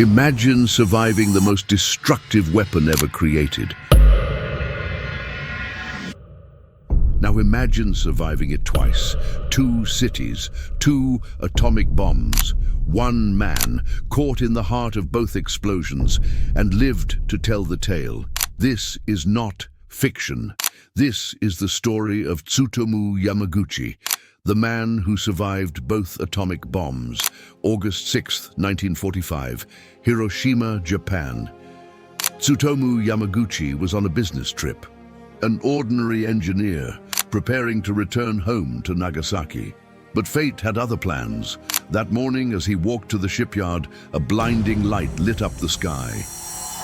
Imagine surviving the most destructive weapon ever created. Now imagine surviving it twice. 2 cities, 2 atomic bombs. 1 man caught in the heart of both explosions and lived to tell the tale. This is not fiction. This is the story of Tsutomu Yamaguchi, the man who survived both atomic bombs. August 6, 1945, Hiroshima, Japan. Tsutomu Yamaguchi was on a business trip, an ordinary engineer preparing to return home to Nagasaki. But fate had other plans. That morning, as he walked to the shipyard, a blinding light lit up the sky.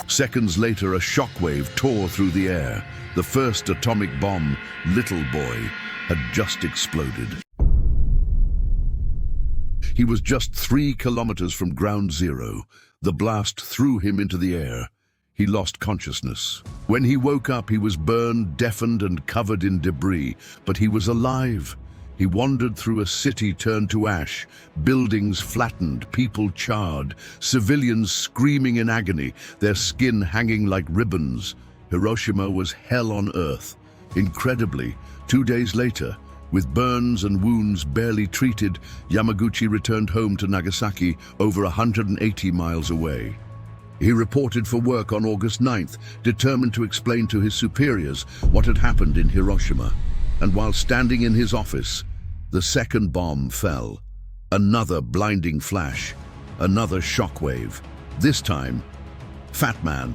Seconds later, a shockwave tore through the air. The first atomic bomb, Little Boy, had just exploded. He was just 3 kilometers from ground zero. The blast threw him into the air. He lost consciousness. When he woke up, he was burned, deafened, and covered in debris, but he was alive. He wandered through a city turned to ash, buildings flattened, people charred, civilians screaming in agony, their skin hanging like ribbons. Hiroshima was hell on earth. Incredibly, 2 days later, with burns and wounds barely treated, Yamaguchi returned home to Nagasaki, over 180 miles away. He reported for work on August 9th, determined to explain to his superiors what had happened in Hiroshima. And while standing in his office, the second bomb fell. Another blinding flash, another shockwave. This time, Fat Man,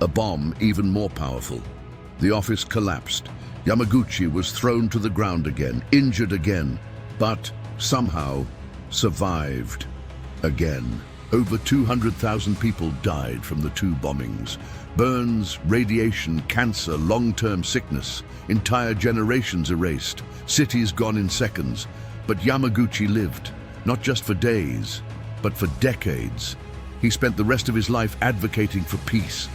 a bomb even more powerful. The office collapsed. Yamaguchi was thrown to the ground again, injured again, but somehow survived again. Over 200,000 people died from the 2 bombings. Burns, radiation, cancer, long-term sickness, entire generations erased, cities gone in seconds. But Yamaguchi lived, not just for days, but for decades. He spent the rest of his life advocating for peace,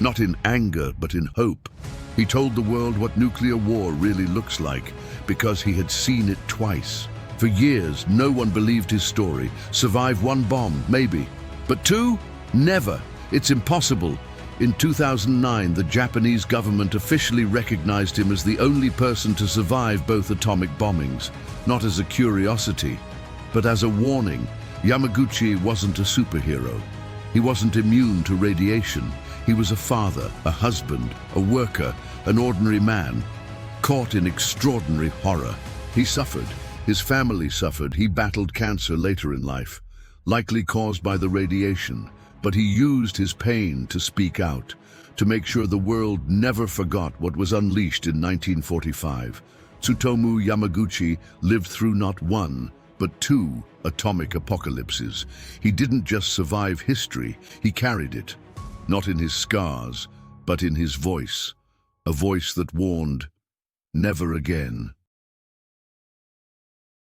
not in anger, but in hope. He told the world what nuclear war really looks like, because he had seen it twice. For years, no one believed his story. Survive 1 bomb, maybe. But 2? Never. It's impossible. In 2009, the Japanese government officially recognized him as the only person to survive both atomic bombings, not as a curiosity, but as a warning. Yamaguchi wasn't a superhero. He wasn't immune to radiation. He was a father, a husband, a worker, an ordinary man, caught in extraordinary horror. He suffered. His family suffered. He battled cancer later in life, likely caused by the radiation. But he used his pain to speak out, to make sure the world never forgot what was unleashed in 1945. Tsutomu Yamaguchi lived through not 1, but 2 atomic apocalypses. He didn't just survive history, he carried it. Not in his scars, but in his voice. A voice that warned, never again.